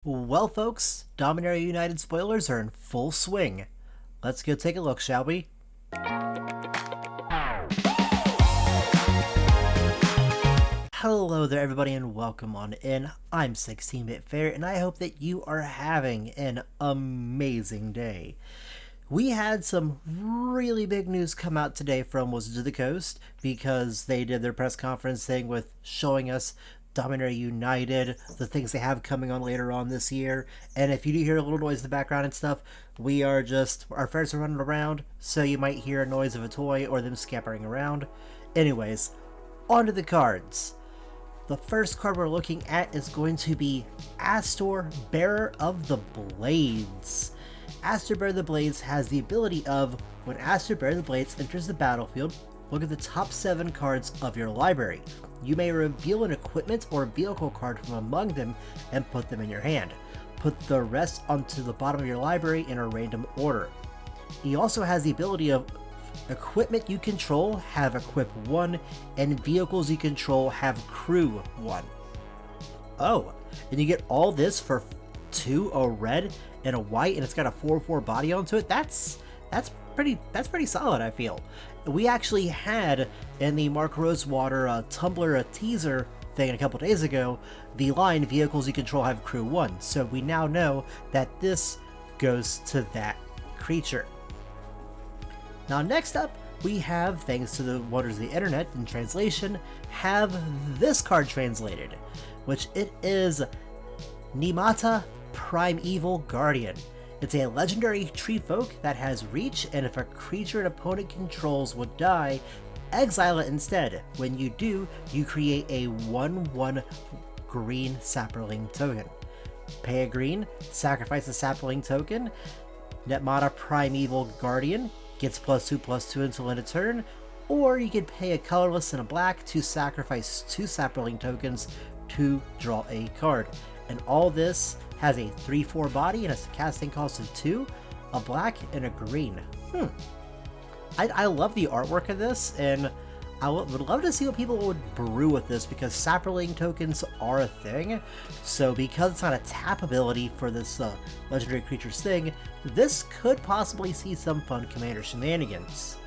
Well, folks, Dominaria United spoilers are in full swing. Let's go take a look, shall we? Hello there, everybody, and welcome on in. I'm 16-Bit Fair, and I hope that you are having an amazing day. We had some really big news come out today from Wizards of the Coast because they did their press conference thing with showing us Dominaria United, the things they have coming on later on this year. And if you do hear a little noise in the background and stuff, our friends are running around, so you might hear a noise of a toy or them scampering around. Anyways, on to the cards. The first card we're looking at is going to be Astorbearer of the Blades. Astorbearer of the Blades has the ability of, when Astorbearer of the Blades enters the battlefield, look at the top 7 cards of your library. You may reveal an equipment or vehicle card from among them and put them in your hand. Put the rest onto the bottom of your library in a random order. He also has the ability of equipment you control have equip 1, and vehicles you control have crew 1. Oh, and you get all this for 2, a red and a white, and it's got a 4/4 body onto it. That's pretty solid, I feel. We actually had in the Mark Rosewater Tumblr teaser thing a couple days ago, the line vehicles you control have crew 1, so we now know that this goes to that creature. Now next up, we have, thanks to the wonders of the internet and translation, have this card translated, which it is Nimata Primeval Guardian. It's a legendary tree folk that has reach, and if a creature an opponent controls would die, exile it instead. When you do, you create a 1/1 green sapling token. Pay a green, sacrifice a sapling token. Nimata Primeval Guardian gets +2/+2 until end of turn, or you can pay a colorless and a black to sacrifice 2 sapling tokens to draw a card. And all this has a 3/4 body and has a casting cost of 2, a black, and a green. I love the artwork of this, and I would love to see what people would brew with this, because sapling tokens are a thing. So because it's not a tap ability for this legendary creature's thing, this could possibly see some fun commander shenanigans.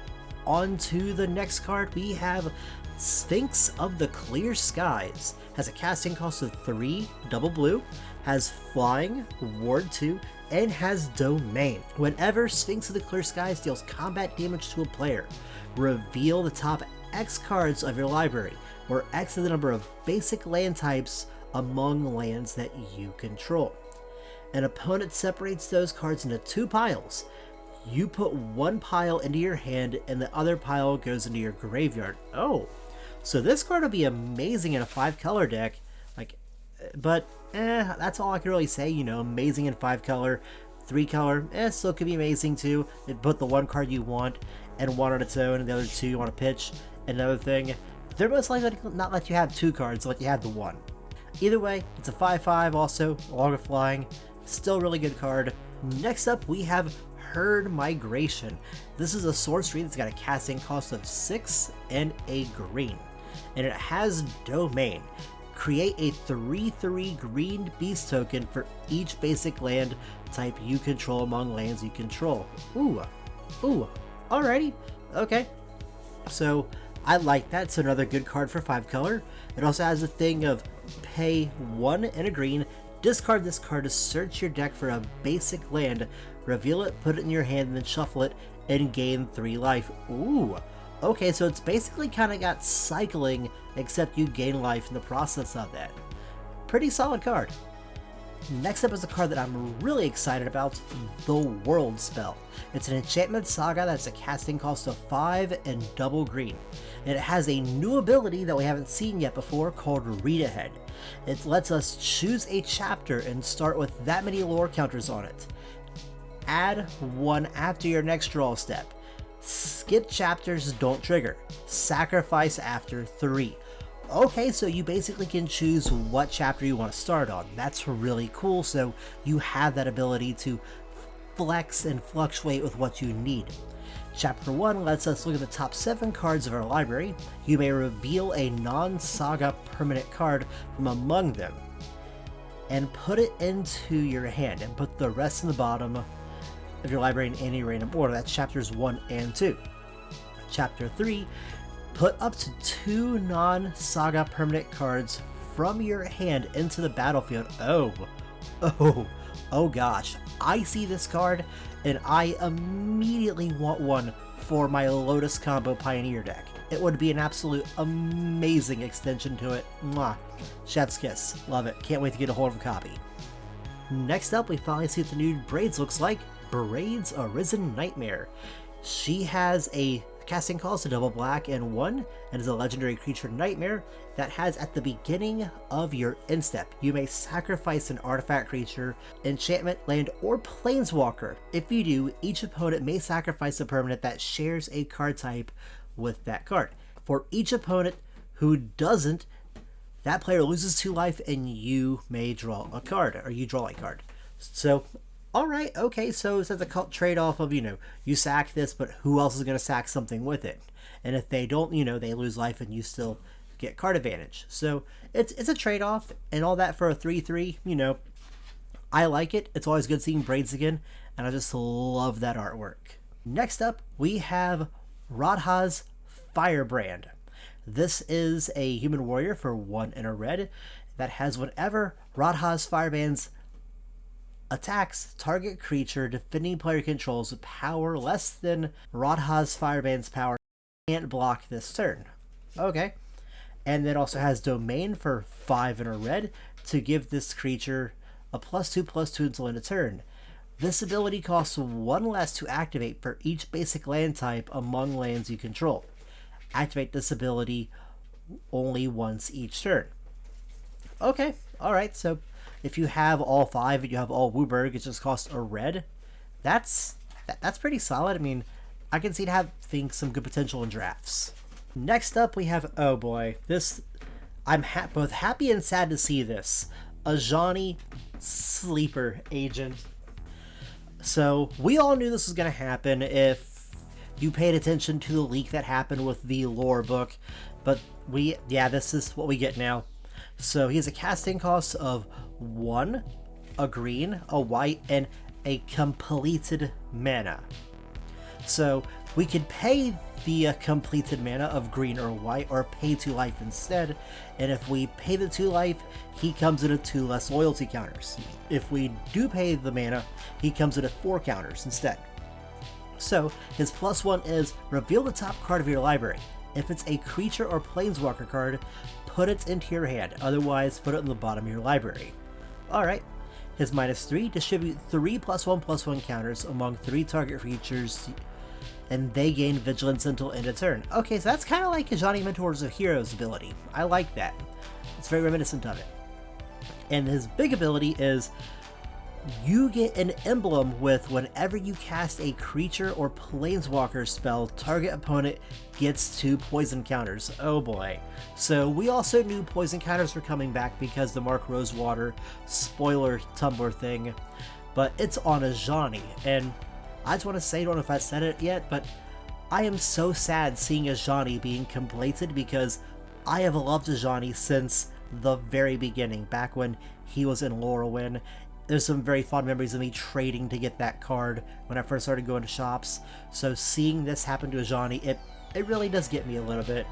On to the next card, we have Sphinx of the Clear Skies. Has a casting cost of 3, double blue, has flying, ward 2, and has domain. Whenever Sphinx of the Clear Skies deals combat damage to a player, reveal the top X cards of your library, where X is the number of basic land types among lands that you control. An opponent separates those cards into 2 piles. You put 1 pile into your hand and the other pile goes into your graveyard. Oh, so this card will be amazing in a 5-color deck, but that's all I can really say, amazing in 5-color. 3-color, still could be amazing too. It put the 1 card you want and 1 on its own, and the other 2 you want to pitch. Another thing, they're most likely to not let you have 2 cards, let you have the 1. Either way, it's a 5/5 also, along with flying. Still really good card. Next up, we have Herd Migration. This is a sorcery that's got a casting cost of 6 and a green, and it has domain. Create a 3/3 green beast token for each basic land type you control among lands you control. Ooh, alrighty, okay. So I like that. It's another good card for 5-color. It also has a thing of pay 1 and a green, discard this card to search your deck for a basic land, reveal it, put it in your hand, and then shuffle it and gain 3 life. Ooh, okay, so it's basically kind of got cycling, except you gain life in the process of that. Pretty solid card. Next up is a card that I'm really excited about, the World Spell. It's an enchantment saga that's a casting cost of 5 and double green. And it has a new ability that we haven't seen yet before called Read Ahead. It lets us choose a chapter and start with that many lore counters on it. Add 1 after your next draw step. Skip chapters don't trigger. Sacrifice after 3. Okay, so you basically can choose what chapter you want to start on. That's really cool, so you have that ability to flex and fluctuate with what you need. Chapter 1 lets us look at the top 7 cards of our library. You may reveal a non-saga permanent card from among them. and put it into your hand, and put the rest in the bottom of your library in any random order. That's chapters 1 and 2. Chapter 3, put up to 2 non-saga permanent cards from your hand into the battlefield. Oh gosh, I see this card and I immediately want one for my Lotus Combo Pioneer deck. It would be an absolute amazing extension to it. Mwah. Chef's kiss. Love it. Can't wait to get a hold of a copy. Next up, we finally see what the new Braids looks like. Braids Arisen Nightmare. She has a casting cost of double black and 1, and is a legendary creature Nightmare that has at the beginning of your end step, you may sacrifice an artifact creature, enchantment, land, or planeswalker. If you do, each opponent may sacrifice a permanent that shares a card type with that card. For each opponent who doesn't, that player loses 2 life and you may draw a card, or you draw a card. So alright, okay, so it's a trade-off of, you sack this, but who else is going to sack something with it? And if they don't, they lose life and you still get card advantage. So it's a trade-off, and all that for a 3/3, I like it. It's always good seeing Braids again, and I just love that artwork. Next up, we have Radha's Firebrand. This is a human warrior for 1 and a red that has whenever Radha's Firebrand's attacks target creature defending player controls with power less than Radha's Firebrand's power can't block this turn. Okay. And then also has Domain for 5 and a red to give this creature a +2/+2 until end of turn. This ability costs 1 less to activate for each basic land type among lands you control. Activate this ability only once each turn. Okay, alright, so if you have all 5 and you have all Wooburg, it just costs a red. That's pretty solid. I mean, I can see it having some good potential in drafts. Next up, we have, oh boy, this, I'm both happy and sad to see this. Ajani Sleeper Agent. So, we all knew this was going to happen if you paid attention to the leak that happened with the lore book, but this is what we get now. So, he has a casting cost of 1, a green, a white, and a completed mana. So, we could pay the completed mana of green or white, or pay 2 life instead, and if we pay the 2 life, he comes in at 2 less loyalty counters. If we do pay the mana, he comes in at 4 counters instead. So, his +1 is reveal the top card of your library. If it's a creature or planeswalker card, put it into your hand, otherwise put it in the bottom of your library. Alright. His -3, distribute 3 +1/+1 counters among 3 target creatures, and they gain vigilance until end of turn. Okay, so that's kind of like Ajani Mentors of Heroes ability. I like that. It's very reminiscent of it. And his big ability is you get an emblem with whenever you cast a creature or planeswalker spell, target opponent gets 2 poison counters. Oh boy. So we also knew poison counters were coming back because the Mark Rosewater spoiler Tumblr thing, but it's on Ajani, and I just want to say, I don't know if I said it yet, but I am so sad seeing Ajani being completed because I have loved Ajani since the very beginning, back when he was in Lorwyn. There's some very fond memories of me trading to get that card when I first started going to shops. So seeing this happen to Ajani, it really does get me a little bit.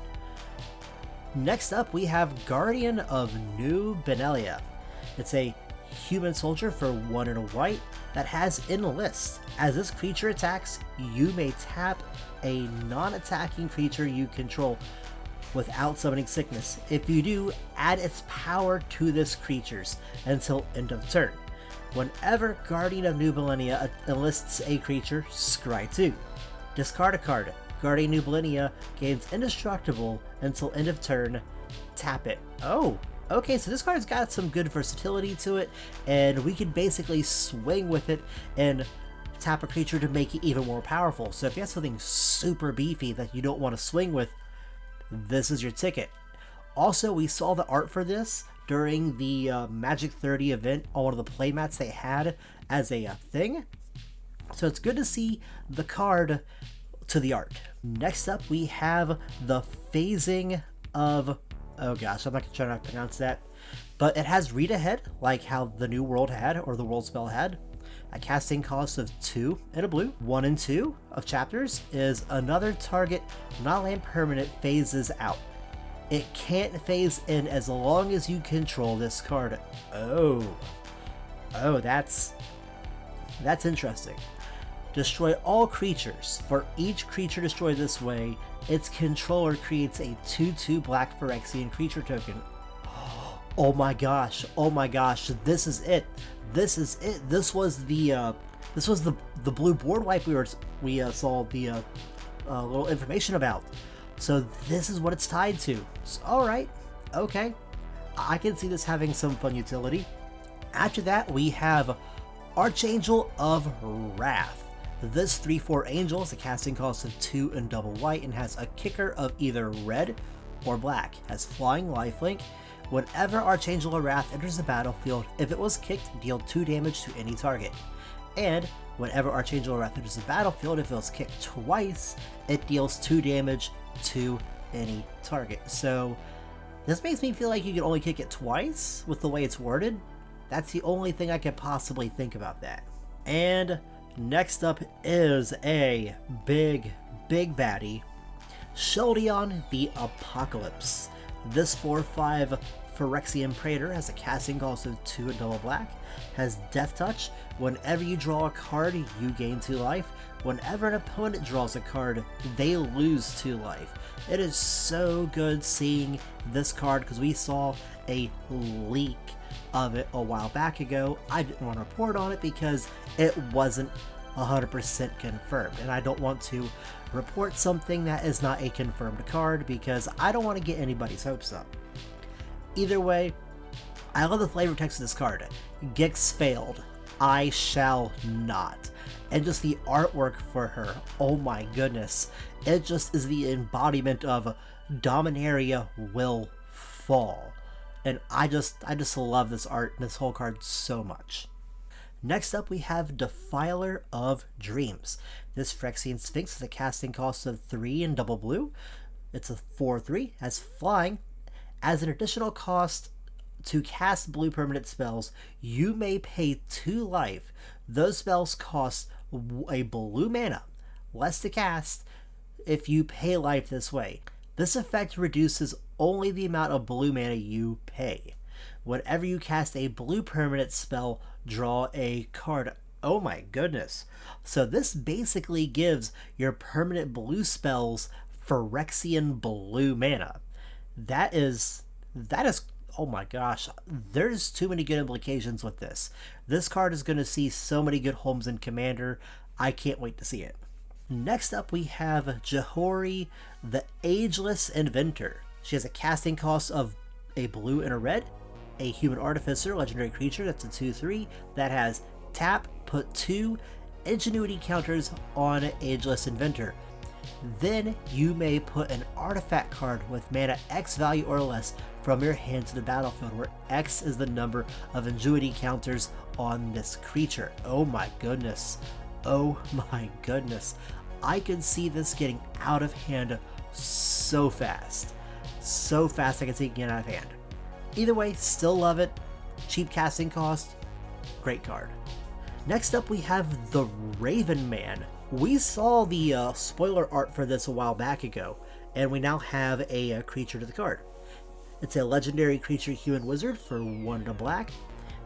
Next up, we have Guardian of New Benelia. It's a human soldier for 1 and a white that has enlist. As this creature attacks, you may tap a non-attacking creature you control without summoning sickness. If you do, add its power to this creature's until end of turn. Whenever Guardian of New Bolinia enlists a creature, scry 2. Discard a card. Guardian New Bolinia gains indestructible until end of turn. Tap it. Oh, okay, so this card's got some good versatility to it, and we can basically swing with it and tap a creature to make it even more powerful. So if you have something super beefy that you don't want to swing with, this is your ticket. Also, we saw the art for this during the Magic 30 event on one of the playmats they had as a thing. So it's good to see the card to the art. Next up, we have the phasing of, oh gosh, I'm not trying to pronounce that. But it has read ahead, like how the New World had, or the World Spell had. A casting cost of 2 and a blue. 1 and 2 of chapters is another target non-land permanent phases out. It can't phase in as long as you control this card. Oh, that's interesting. Destroy all creatures. For each creature destroyed this way, its controller creates a 2/2 black Phyrexian creature token. Oh my gosh, this is it. This was the blue board wipe we saw the little information about. So this is what it's tied to. So, alright, okay. I can see this having some fun utility. After that, we have Archangel of Wrath. This 3/4 angel is a casting cost of 2 and double white and has a kicker of either red or black. Has flying lifelink. Whenever Archangel of Wrath enters the battlefield, if it was kicked, deal 2 damage to any target. And whenever Archangel of Wrath enters the battlefield, if it was kicked twice, it deals 2 damage to any target. So this makes me feel like you can only kick it twice with the way it's worded. That's the only thing I could possibly think about that. And next up is a big baddie, Shieldon the Apocalypse. This 4/5 Phyrexian Praetor has a casting cost of 2 and double black, has Death Touch. Whenever you draw a card, you gain 2 life. Whenever an opponent draws a card, they lose 2 life. It is so good seeing this card because we saw a leak of it a while back ago. I didn't want to report on it because it wasn't 100% confirmed, and I don't want to report something that is not a confirmed card because I don't want to get anybody's hopes up. Either way, I love the flavor text of this card. Gix failed. I shall not. And just the artwork for her, oh my goodness. It just is the embodiment of Dominaria will fall. And I just love this art and this whole card so much. Next up, we have Defiler of Dreams. This Phyrexian Sphinx has a casting cost of 3 and double blue. It's a 4/3, has flying. As an additional cost to cast blue permanent spells, you may pay 2 life. Those spells cost a blue mana, less to cast, if you pay life this way. This effect reduces only the amount of blue mana you pay. Whenever you cast a blue permanent spell, draw a card. Oh my goodness. So this basically gives your permanent blue spells Phyrexian blue mana. That is, oh my gosh, there's too many good implications with this. This card is going to see so many good homes in Commander. I can't wait to see it. Next up, we have Jahori, the Ageless Inventor. She has a casting cost of a blue and a red, a human artificer, legendary creature, that's a 2/3, that has tap, put 2 ingenuity counters on Ageless Inventor. Then you may put an artifact card with mana X value or less from your hand to the battlefield, where X is the number of ingenuity counters on this creature. Oh my goodness. Oh my goodness. I can see this getting out of hand so fast. So fast I can see it getting out of hand. Either way, still love it. Cheap casting cost. Great card. Next up, we have the Raven Man. We saw the spoiler art for this a while back ago, and we now have a creature to the card. It's a legendary creature human wizard for 1 to black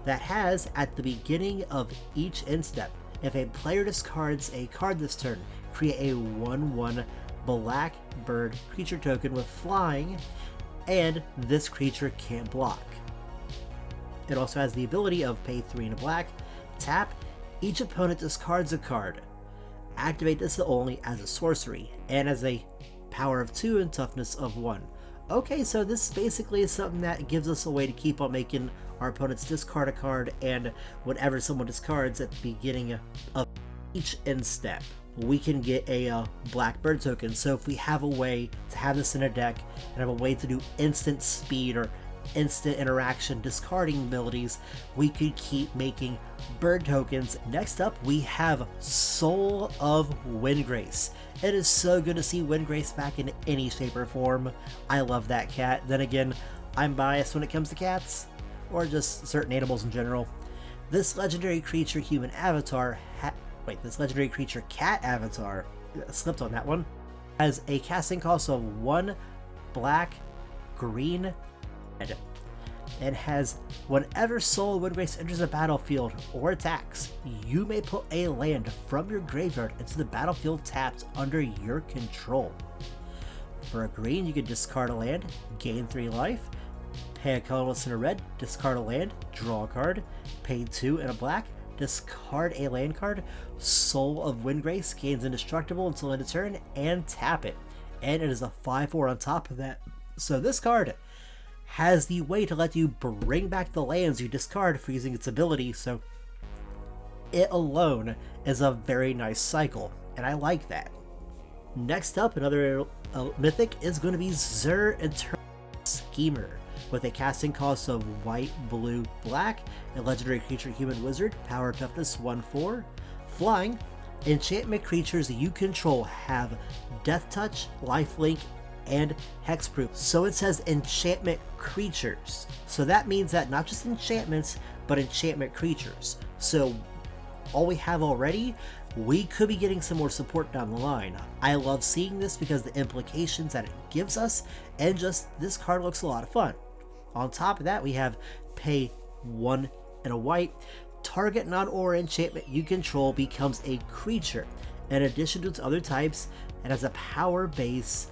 that has, at the beginning of each end step, if a player discards a card this turn, create a 1/1 black bird creature token with flying, and this creature can't block. It also has the ability of pay 3 and a black, tap, each opponent discards a card. Activate this only as a sorcery, and as a power of 2 and toughness of 1. Okay, so this basically is something that gives us a way to keep on making our opponents discard a card, and whenever someone discards at the beginning of each end step, we can get a black bird token. So if we have a way to have this in a deck and have a way to do instant speed or instant interaction discarding abilities, we could keep making bird tokens. Next up, we have Soul of Windgrace. It is so good to see Windgrace back in any shape or form. I love that cat. Then again, I'm biased when it comes to cats. or just certain animals in general. This legendary creature human avatar, this legendary creature cat avatar, slipped on that one, has a casting cost of 1 black, green, red. It has whenever Soul Windgrace enters the battlefield or attacks, you may put a land from your graveyard into the battlefield tapped under your control. For a green, you can discard a land, gain 3 life, pay a colorless and a red, discard a land, draw a card, pay 2 and a black, discard a land card, Soul of Windgrace gains indestructible until end of turn, and tap it. And it is a 5/4 on top of that. So this card has the way to let you bring back the lands you discard for using its ability, so it alone is a very nice cycle, and I like that. Next up, another mythic is going to be Zur Eternal Schemer, with a casting cost of white, blue, black, a legendary creature human wizard, power toughness 1/4, flying. Enchantment creatures you control have death touch, lifelink, and hexproof. So it says enchantment creatures. So that means that not just enchantments, but enchantment creatures. So all we have already, we could be getting some more support down the line. I love seeing this because the implications that it gives us, and just this card looks a lot of fun. On top of that, we have pay 1 and a white. Target non-aura enchantment you control becomes a creature. In addition to its other types, it has a power base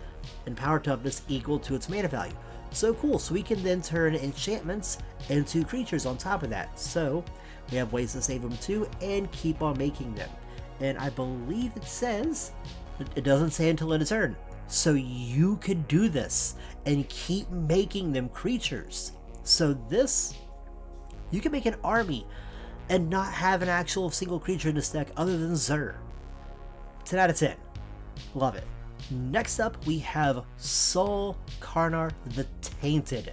and power toughness equal to its mana value. So cool, so we can then turn enchantments into creatures on top of that. So we have ways to save them too and keep on making them. And I believe it says, it doesn't say until end of turn. So you could do this and keep making them creatures. So this, you can make an army and not have an actual single creature in this deck other than Zur. 10 out of 10. Love it. Next up, we have Soul Carnar the Tainted.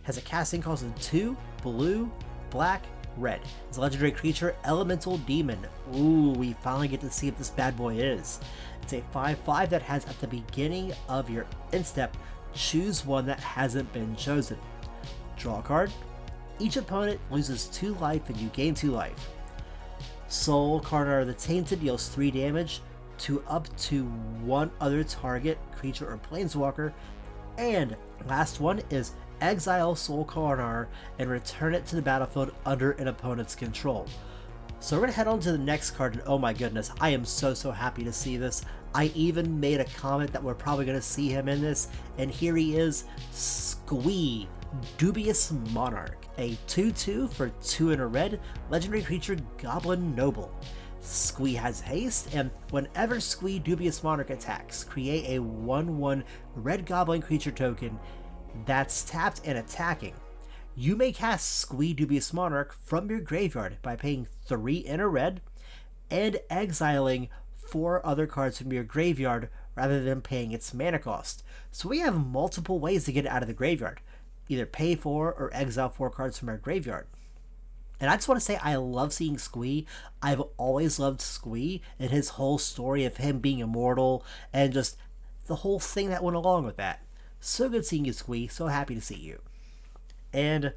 Has a casting cost of 2, blue, black, red. It's a legendary creature, Elemental Demon. Ooh, we finally get to see what this bad boy is. It's a 5/5 that has at the beginning of your end step, choose one that hasn't been chosen. Draw a card. Each opponent loses 2 life and you gain 2 life. Soul Carnar the Tainted deals 3 damage to up to 1 other target, creature or planeswalker. And last one is exile Soul Carnar and return it to the battlefield under an opponent's control. So we're going to head on to the next card, and oh my goodness, I am so happy to see this. I even made a comment that we're probably going to see him in this, and here he is, Squid, Dubious Monarch, a 2/2 for 2 and a red, legendary creature Goblin Noble. Squid has haste, and whenever Squid Dubious Monarch attacks, create a 1/1 red goblin creature token that's tapped and attacking. You may cast Squid Dubious Monarch from your graveyard by paying 3 and a red and exiling 4 other cards from your graveyard rather than paying its mana cost. So we have multiple ways to get it out of the graveyard. Either pay 4 or exile 4 cards from our graveyard. And I just want to say I love seeing Squid. I've always loved Squid and his whole story of him being immortal and just the whole thing that went along with that. So good seeing you, Squid. So happy to see you. And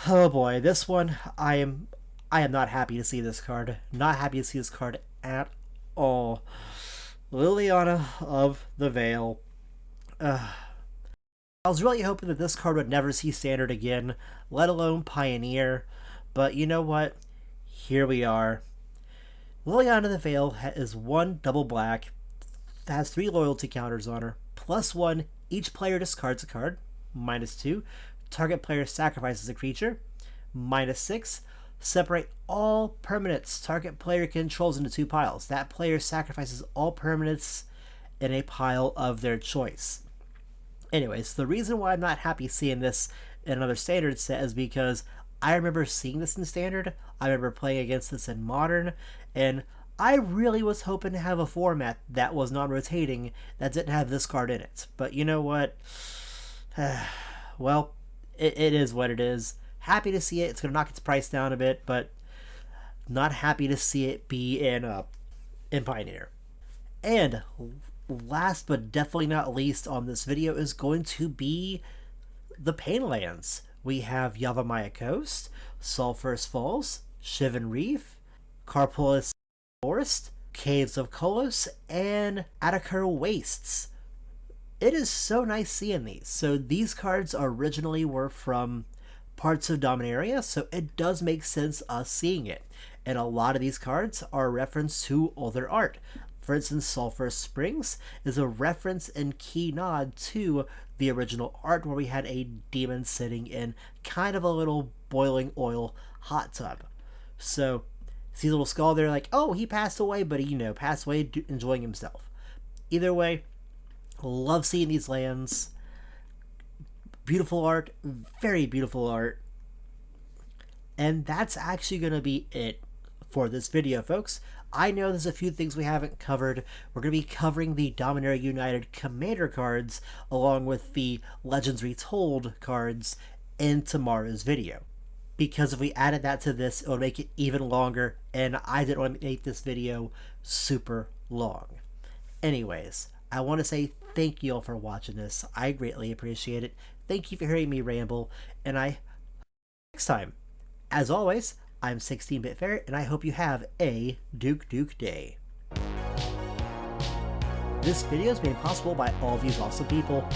oh boy, this one I am not happy to see this card. Not happy to see this card at all. Liliana of the Veil. I was really hoping that this card would never see Standard again, let alone Pioneer. But you know what? Here we are. Liliana of the Veil is 1 double black, has 3 loyalty counters on her. +1, each player discards a card. -2, target player sacrifices a creature. -6, separate all permanents target player controls into 2 piles. That player sacrifices all permanents in a pile of their choice. Anyways, the reason why I'm not happy seeing this in another Standard set is because I remember seeing this in Standard, I remember playing against this in Modern, and I really was hoping to have a format that was non-rotating that didn't have this card in it. But you know what? Well, it is what it is. Happy to see it. It's going to knock its price down a bit, but not happy to see it be in Pioneer. And last but definitely not least on this video is going to be the Painlands, We have Yavimaya Coast, Sulphurous Falls, Shivan Reef, Carpolis Forest, Caves of Kolos, and Attakar Wastes. It is so nice seeing these. So these cards originally were from parts of Dominaria, so it does make sense us seeing it. And a lot of these cards are a reference to older art. For instance, Sulphur Springs is a reference and key nod to the original art where we had a demon sitting in kind of a little boiling oil hot tub. So, see a little skull there like, oh, he passed away, but he, passed away enjoying himself. Either way, love seeing these lands. Beautiful art, very beautiful art. And that's actually going to be it for this video, folks. I know there's a few things we haven't covered. We're going to be covering the Dominaria United Commander cards along with the Legends Retold cards in tomorrow's video. Because if we added that to this, it would make it even longer, and I didn't want to make this video super long. Anyways, I want to say thank you all for watching this. I greatly appreciate it. Thank you for hearing me ramble, and next time. As always, I'm 16-Bit Ferret, and I hope you have a Duke day. This video is made possible by all these awesome people.